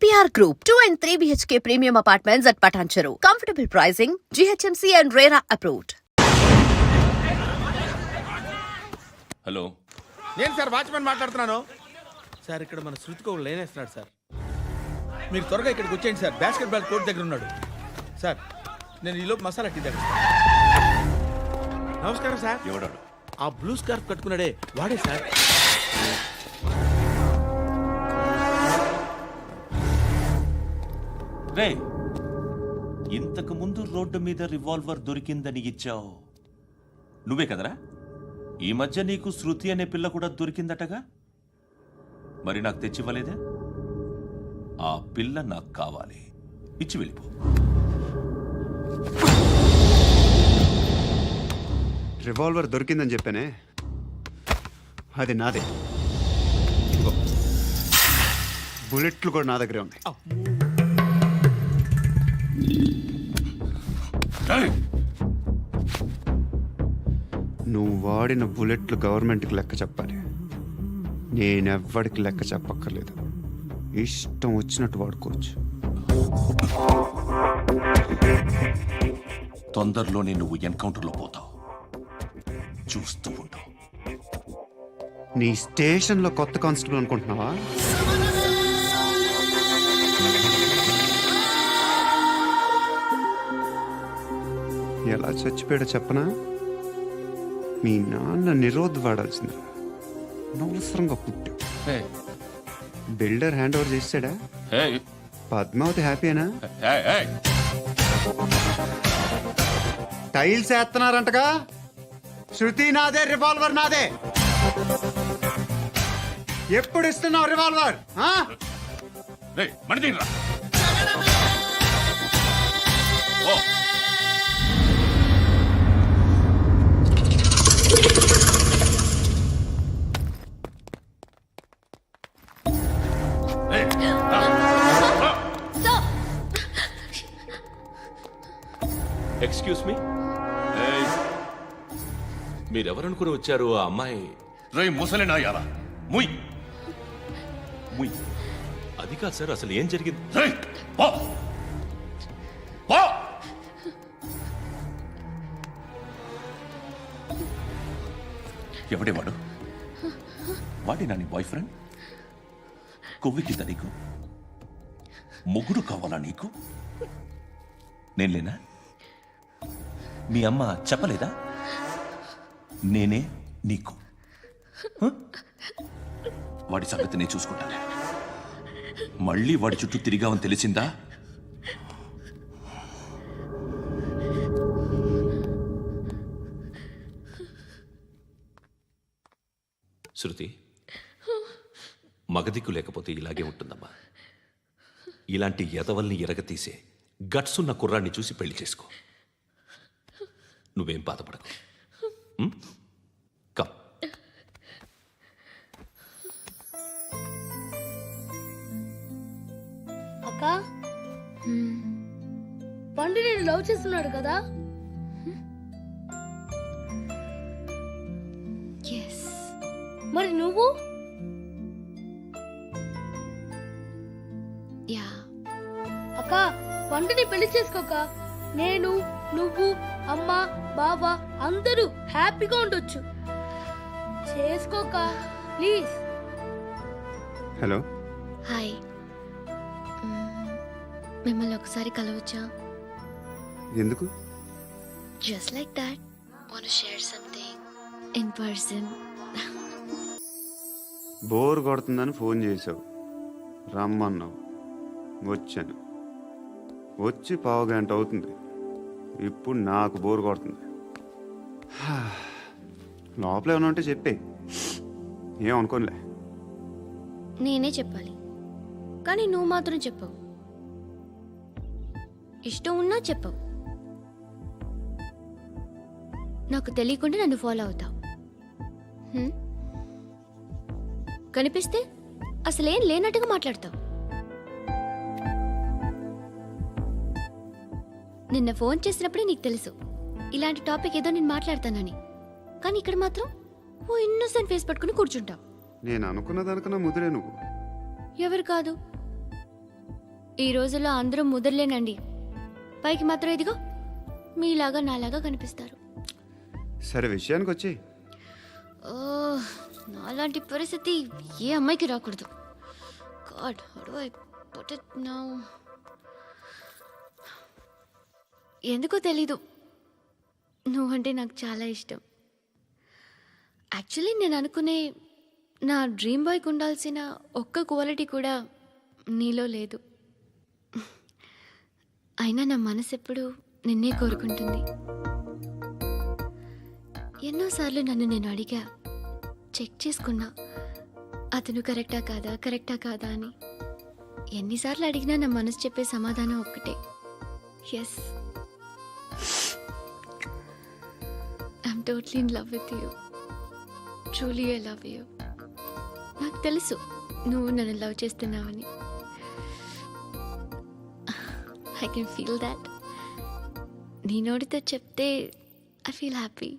EPR Group, 2 and 3 BHK premium apartments at Patancheru. Comfortable pricing, GHMC and RERA approved. Hello నేను sir watchman మాట్లాడుతున్నాను sir. ఇక్కడ మన శృతికో లేనేస్తున్నాడు sir. మీరు త్వరగా ఇక్కడికి వచ్చేయండి సార్. బాస్కెట్ బాల్ కోర్ట్ దగ్గర ఉన్నాడు సార్. నేను ఈలోపు మసాలా టీ దగ్గర. నమస్కారం సార్. ఎవడాడు? ఆ బ్లూ స్కార్ఫ్ కట్టుకున్నాడే వాడే సార్. రే, ఇంతకు ముందు రోడ్డు మీద రివాల్వర్ దొరికిందని ఇచ్చావు నువ్వే కదరా? ఈ మధ్య నీకు శృతి అనే పిల్ల కూడా దొరికిందటగా, మరి నాకు తెచ్చివ్వలేదే? ఆ పిల్ల నాకు కావాలి, ఇచ్చి వెళ్ళిపో. రివాల్వర్ దొరికిందని చెప్పానే, అది నాదే. ఇదిగో, బుల్లెట్లు కూడా నా దగ్గరే ఉన్నాయి. నువ్వు వాడిన బుల్లెట్లు గవర్నమెంట్కి లెక్క చెప్పాలి. నేనెవ్వడికి లెక్క చెప్పక్కర్లేదు. ఇష్టం వచ్చినట్టు వాడుకోవచ్చు. తొందరలోనే నువ్వు ఎన్కౌంటర్లో పోతావు, చూస్తూ ఉంటావు. నీ స్టేషన్లో కొత్త కానిస్టేబుల్ అనుకుంటున్నావా? ఎలా చచ్చిపోయాడో చెప్పనా? మీ నాన్న నిరోధ్ వాడాల్సింది. అనవసరంగా పుట్టావు. బిల్డర్ హ్యాండ్ ఓవర్ చేసాడా? పద్మావతి హ్యాపీనా? టైల్స్ వేస్తున్నారంటగా. శృతి నాదే, రివాల్వర్ నాదే. ఎప్పుడు ఇస్తున్నావు రివాల్వర్? ఎక్స్క్యూజ్ మీ, మీరెవరనుకుని వచ్చారు? ఆ అమ్మాయి రే ముసలి నాయాలా, ముయ్ ముయ్. అది కాదు సార్, అసలు ఏం జరిగింది? రేయ్, పో. పో. ఎవడే వాడు? వాడి నా నీ బాయ్ ఫ్రెండ్? కొవ్వికింద నీకు? మొగుడు కావాలా నీకు? నేను లేనా? మీ అమ్మ చెప్పలేదా నేనే నీకు? వాడి సంగతి నేను చూసుకుంటానే. మళ్ళీ వాడి చుట్టూ తిరిగావని తెలిసిందా? శృతి, మగదిక్కు లేకపోతే ఇలాగే ఉంటుందమ్మా. ఇలాంటి ఎదవల్ని ఎరగతీసే గట్స్ ఉన్న కుర్రాన్ని చూసి పెళ్లి చేసుకో. నువ్వేం బాధపడకు. కమ్. అక్క, పండు నేను లవ్ చేస్తున్నాడు కదా? మరి నువ్వు? అక్క, పండుని పెళ్లి చేసుకోక నేను, నువ్వు, అమ్మ, బావ అందరూ హ్యాపీగా ఉండొచ్చు. చేసుకోక ప్లీజ్. హలో. హాయ్, మిమ్మల్ని ఒకసారి కలవచ్చా? ఎందుకు? Just like that, want to share something in person. Bore కొడుతుందని ఫోన్ చేసావు, రమ్మన్నావు, వచ్చాను. వచ్చి పావు గంట అవుతుంది. ఇప్పుడు నాకు బోర్ కొడుతుంది. లోపల ఏమన్నా ఉంటే చెప్పే, ఏమనుకోనిలే. నేనే చెప్పాలి, కానీ నువ్వు మాత్రం చెప్పవు. ఇష్టం ఉన్నా చెప్పవు. నాకు తెలియకుండా నన్ను ఫాలో అవుతావు. కనిపిస్తే అసలేం లేనట్టుగా మాట్లాడతావు. నిన్న ఫోన్ చేసినప్పుడే నీకు తెలుసు ఇలాంటి టాపిక్ ఏదో నేను మాట్లాడతానని. కానీ ఇక్కడ మాత్రం ఓ ఇన్నోసెంట్ ఫేస్ పట్టుకుని కూర్చుంటావు. నేను అనుకున్న దానికన్నా ముదిరే నువ్వు. ఎవరు కాదు, ఈ రోజుల్లో అందరూ ముదరలేనండి. పైకి మాత్రం ఇదిగో మీలాగా నాలాగా కనిపిస్తారు. సరే విషయానికి వచ్చి ఓ, నాలాంటి పరిస్థితి ఏ అమ్మాయికి రాకూడదు. God, how do I put it now? ఎందుకో తెలీదు, నువ్వంటే నాకు చాలా ఇష్టం. యాక్చువల్లీ నేను అనుకునే నా డ్రీమ్ బాయ్కి ఉండాల్సిన ఒక్క క్వాలిటీ కూడా నీలో లేదు. అయినా నా మనసు ఎప్పుడు నిన్నే కోరుకుంటుంది. ఎన్నోసార్లు నన్ను నేను అడిగా, చెక్ చేసుకున్నా అతను కరెక్టా కాదా అని. ఎన్నిసార్లు అడిగినా నా మనసు చెప్పే సమాధానం ఒక్కటే, yes, I'm totally in love with you. Truly I love you. నాకు తెలుసు నువ్వు నన్ను లవ్ చేస్తున్నావని. I can feel that. నీ నోటితో చెప్తే ఐ ఫీల్ హ్యాపీ.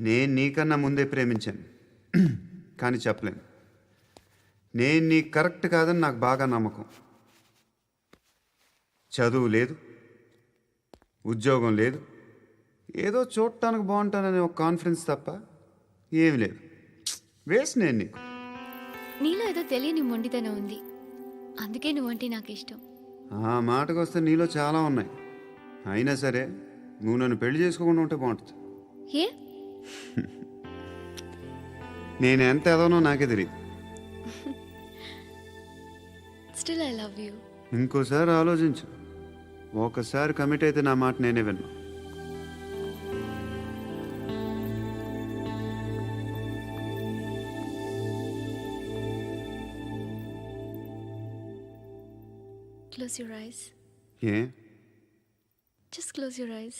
నేను నీకన్నా ముందే ప్రేమించాను, కానీ చెప్పలేను. నేను నీకు కరెక్ట్ కాదని నాకు బాగా నమ్మకం. చదువు లేదు, ఉద్యోగం లేదు, ఏదో చూడటానికి బాగుంటాననే ఒక కాన్ఫిడెన్స్ తప్ప ఏమి లేదు. వేస్ట్ నేను నీకు. నీలో ఏదో తెలియని మొండితనం ఉంది, అందుకే నువ్వంటే నాకు ఇష్టం. ఆ మాటకు వస్తే నీలో చాలా ఉన్నాయి. అయినా సరే నువ్వు నన్ను పెళ్లి చేసుకోకుండా ఉంటే బాగుంటుంది. ఏ? నేను ఎంత ఎదవనో నాకే తెలియదు. Still I love you. ఇంకోసారి ఆలోచించు. ఒకసారి కమిట్ అయితే నా మాట నేనే విన్నా. Close your eyes. A Just close your eyes.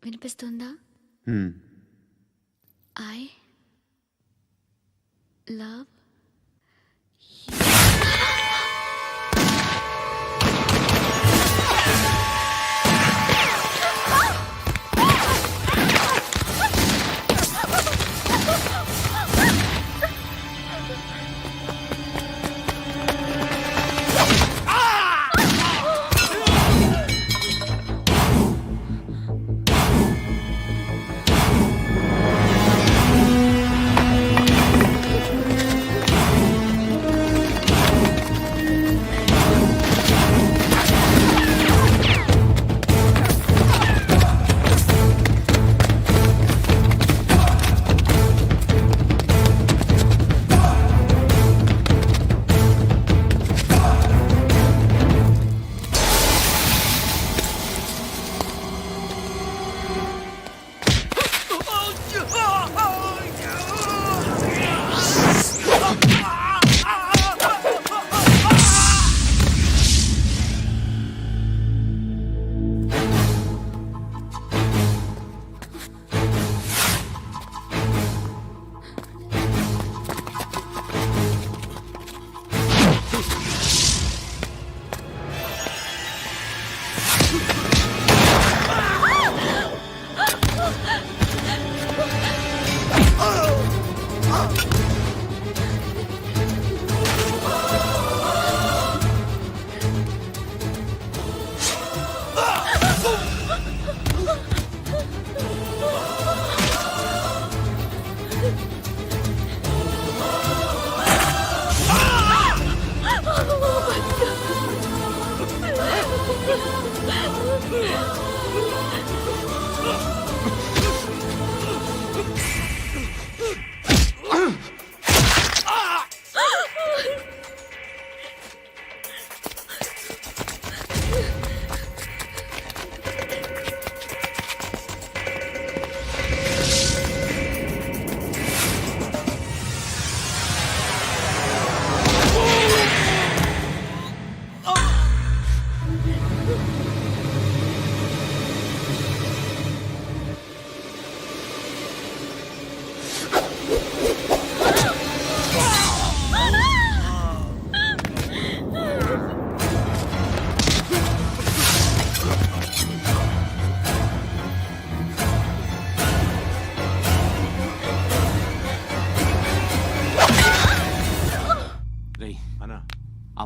వినిపిస్తుందా? I love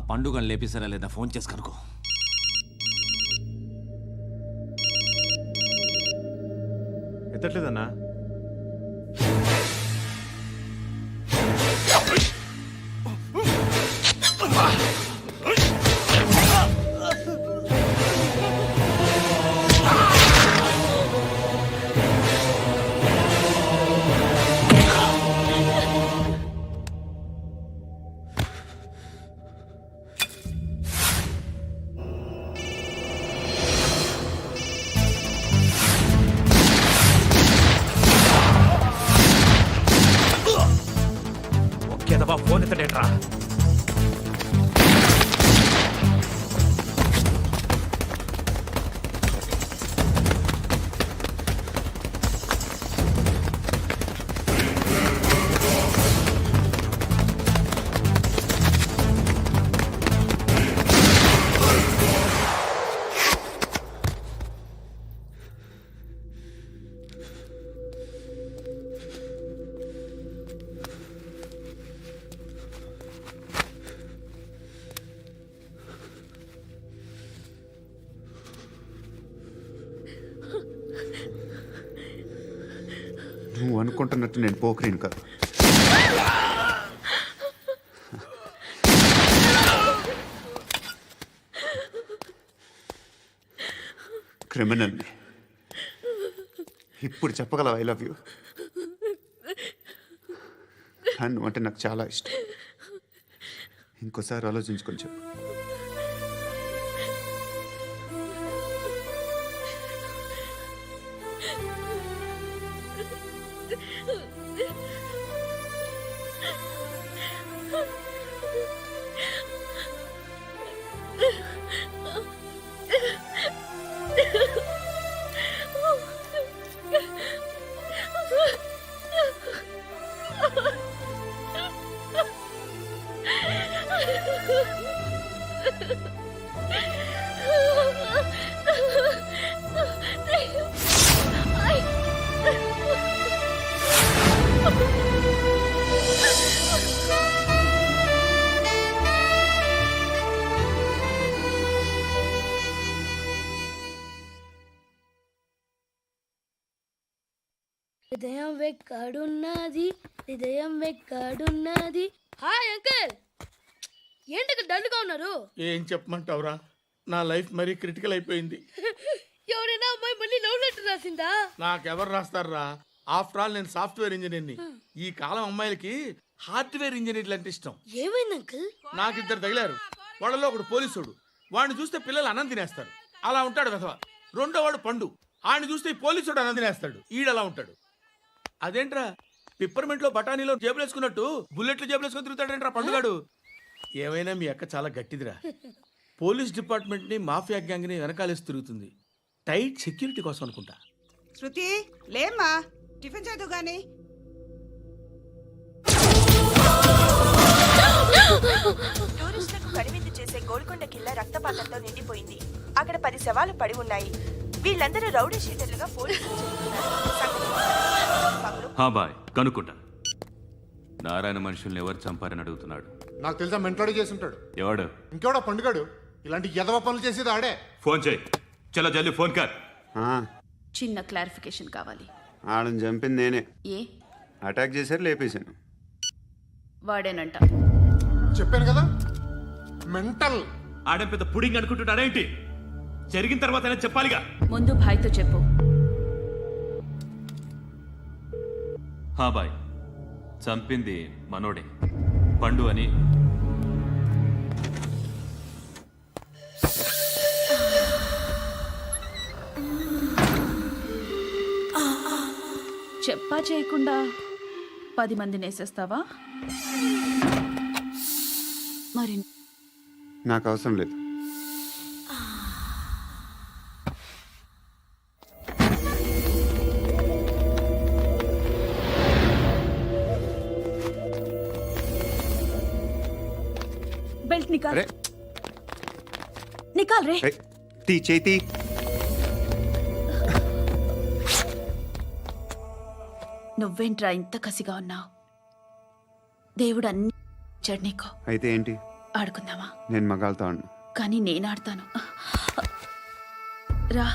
పండుగను లేపేసారా లేదా ఫోన్ చేసి కనుకో. ఎత్తట్లేదన్నా. ఒకేదవా ఫోన్ ఎత్తడేట్రా. నువ్వు అనుకుంటున్నట్టు నేను పోకరీని కాదు. క్రిమినల్ని. ఇప్పుడు చెప్పగలవు ఐ లవ్ యూ. నువ్వు అంటే నాకు చాలా ఇష్టం. ఇంకోసారి ఆలోచించుకొని చెప్పు. హృదయం వెక్కడున్నది, హృదయం వెక్కడున్నది. హాయ్ అంకుల్, ఏంటి డల్గా ఉన్నారు? ఏం చెప్పమంటావురా, నా లైఫ్ మరీ క్రిటికల్ అయిపోయింది. ఎవరైనా అమ్మాయి మళ్ళీ లవ్ లెటర్ రాసిందా? నాకెవరు రాస్తారా? ఆఫ్టర్ ఆల్ నేను సాఫ్ట్వేర్ ఇంజనీర్ని. ఈ కాలం అమ్మాయిలకి హార్డ్వేర్ ఇంజనీర్లు అంటే ఇష్టం. ఏమైంది అంకుల్? నాకు ఇద్దరు తగిలారు. వాళ్ళలో ఒకడు పోలీసుడు. వాడిని చూస్తే పిల్లలు అన్నం తినేస్తారు, అలా ఉంటాడు వెధవ. రెండో వాడు పండు. ఆయన చూస్తే ఈ పోలీసుడు అన్నం తినేస్తాడు, ఈడలా ఉంటాడు. అదేంట్రా పిప్పర్మెంట్ లో బఠానీలో జేబులు వేసుకున్నట్టు బుల్లెట్లు జేబులు వేసుకుని తిరుగుతాడేంట్రా పండుగాడు. ఏమైనా మీ అక్క చాలా గట్టిదిరా. పోలీస్ డిపార్ట్మెంట్ ని మాఫియా గ్యాంగ్ ని వెనకాలేసి తిరుగుతుంది. టైట్ సెక్యూరిటీ కోసం అనుకుంటా. శృతి లేమ్మా, టిఫిన్ చేద్దు గాని. టూరిస్టులకు కనువిందు చేసే గోల్కొండ కిల్లా రక్తపాతంతో నిండిపోయింది. అక్కడ 10 శవాలు పడి ఉన్నాయి. వీళ్ళందరూ రౌడీ షీటర్లుగా పోలీసులు బాయ్ కనుక్కుంటా. నారాయణ మనుషుల్ని ఎవరు చంపారని అడుగుతున్నాడు. నాకు తెలుసా మెంటలాడి చేసి ఉంటాడు. ఎవడు? ఇంకెవడా పండుగాడు. ఇలాంటి ఎదవ పనులు చేసేది ఆడే. ఫోన్ చేయి. చలో జల్దీ ఫోన్ కర్. చిన్న క్లారిఫికేషన్ కావాలి. ఆడని చంపింది నేనే. ఏ? అటాక్ చేశారు, లేపేశాను. వాడేనంట. చెప్పాను కదా మెంటల్. ఆడే పెద్ద పుడింగ్ అనుకుంటున్నాడేంటి? జరిగిన తర్వాత చెప్పాలిగా. ముందు భాయ్తో చెప్పు. బాయ్ చంపింది మనోడే, పండు అని. చెప్పా చేయకుండా 10 మందిని వేసేస్తావా? మరి నాకు అవసరం లేదు. బెల్ట్ నికాల్. నికాల్ రే. తీ చేతి. నువ్వేంట్రా ఇంత కసిగా ఉన్నావు? దేవుడు అన్ని ఇచ్చాడు నీకు. అయితే ఏంటి? ఆడుకుందామా? నేను మగాళ్ళతో ఆడను. కానీ నేను ఆడతాను. రా.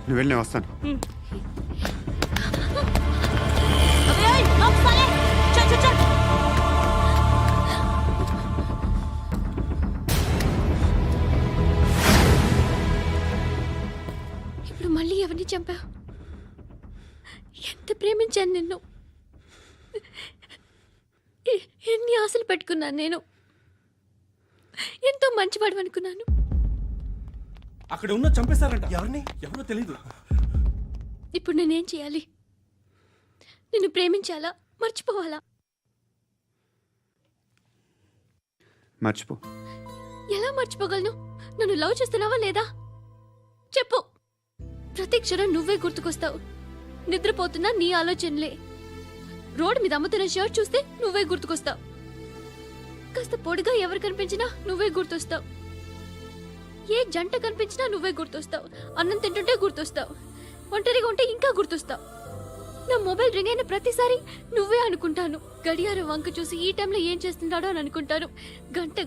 నువ్వు వెళ్ళి నేను వస్తాను. ఇప్పుడు మళ్ళీ ఎవరిని చంపా? ఎంత ప్రేమించాను నిన్ను, ఎన్ని ఆశలు పెట్టుకున్నాను నేను. ఎంతో మంచివాడు అనుకున్నాను. అక్కడ ఉన్న చంపేశారంట. ఎవరో తెలీదు. ఇప్పుడు నేనేం చేయాలి? నిన్ను ప్రేమించాలా, మర్చిపోవాలా? మర్చిపో. ఎలా మర్చిపోగలను? నన్ను లవ్ చేస్తున్నావా లేదా చెప్పు. ప్రతి క్షణం నువ్వే గుర్తుకొస్తావు. నిద్రపోతున్నా నీ ఆలోచనలే. రోడ్డు మీద అమ్ముతున్న షర్ట్ చూస్తే నువ్వే గుర్తుకొస్తావు. కాస్త పొడిగా ఎవరు కనిపించినా నువ్వే గుర్తొస్తావు. ఏ జంట కనిపించినా నువ్వే గుర్తొస్తావు. అన్నం తింటుంటే గుర్తొస్తావు. ఒంటరిగా ఉంటే ఇంకా గుర్తొస్తావు. నా మొబైల్ రింగ్ అయిన ప్రతిసారి నువ్వే అనుకుంటాను. గడియారం వంక చూసి ఈ టైంలో ఏం చేస్తుంటాడో అని అనుకుంటాను.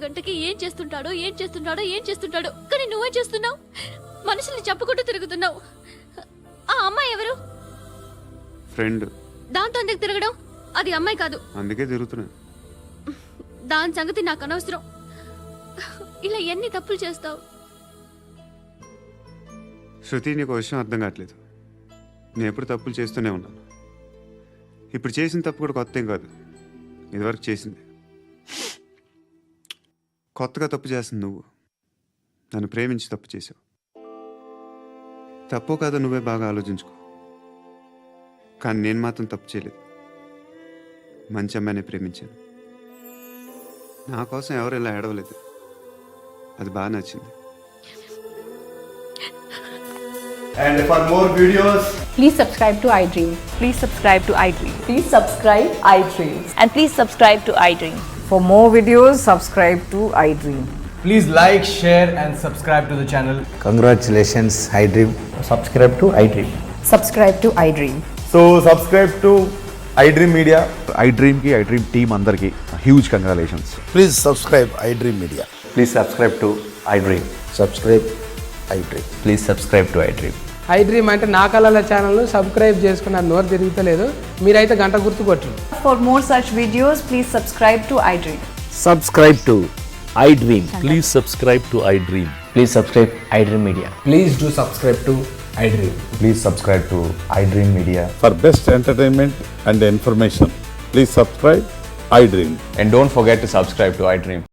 గంటకి ఏం చేస్తుంటాడో కానీ నువ్వే చేస్తున్నావు. మనుషుల్ని చెప్పుకుంటూ తిరుగుతున్నావు. ఆ అమ్మాయి ఎవరు? ఫ్రెండ్. దాంతో ఎందుకు తిరగడం? అది అమ్మాయి కాదు. అందుకే తిరుగుతున్నా. దాని సంగతి నాకు అనవసరం. ఇలా ఎన్ని తప్పులు చేస్తావు? శృతి, నీకు విషయం అర్థం కావట్లేదు. నేను ఎప్పుడు తప్పులు చేస్తూనే ఉన్నాను. ఇప్పుడు చేసిన తప్పు కూడా కొత్త ఏం కాదు. ఇదివరకు చేసింది. కొత్తగా తప్పు చేస్తుంది నువ్వు. నన్ను ప్రేమించి తప్పు చేసావు. తప్పో కాదో నువ్వే బాగా ఆలోచించుకో. కానీ నేను మాత్రం తప్పు చేయలేదు. మంచి అమ్మాయిని ప్రేమించాను. నా కోసం ఎవరు ఇలా ఏడవలేదు. అది బాగా నచ్చింది. And for more videos, Please subscribe to iDream. Please subscribe to iDream. Please subscribe iDream. And please subscribe to iDream. For more videos, subscribe to iDream. please like, share and subscribe to the channel. Congratulations iDream. Subscribe to iDream. Subscribe to iDream. So subscribe to iDream Media. iDream కి iDream team అందరికి huge congratulations. Please subscribe iDream Media. Please subscribe to iDream. Subscribe iDream. Please subscribe to iDream. iDream అంటే నా కళల channel subscribe చేసుకున్న నోరు తిరుగుతలేదు. మీరైతే గంట గుర్తు కొట్టండి. For more such videos, please subscribe to iDream. Subscribe to iDream. Please subscribe to iDream. Please subscribe iDream Media. Please do subscribe to iDream. Please subscribe to iDream media. For best entertainment and information, please subscribe iDream. And don't forget to subscribe to iDream.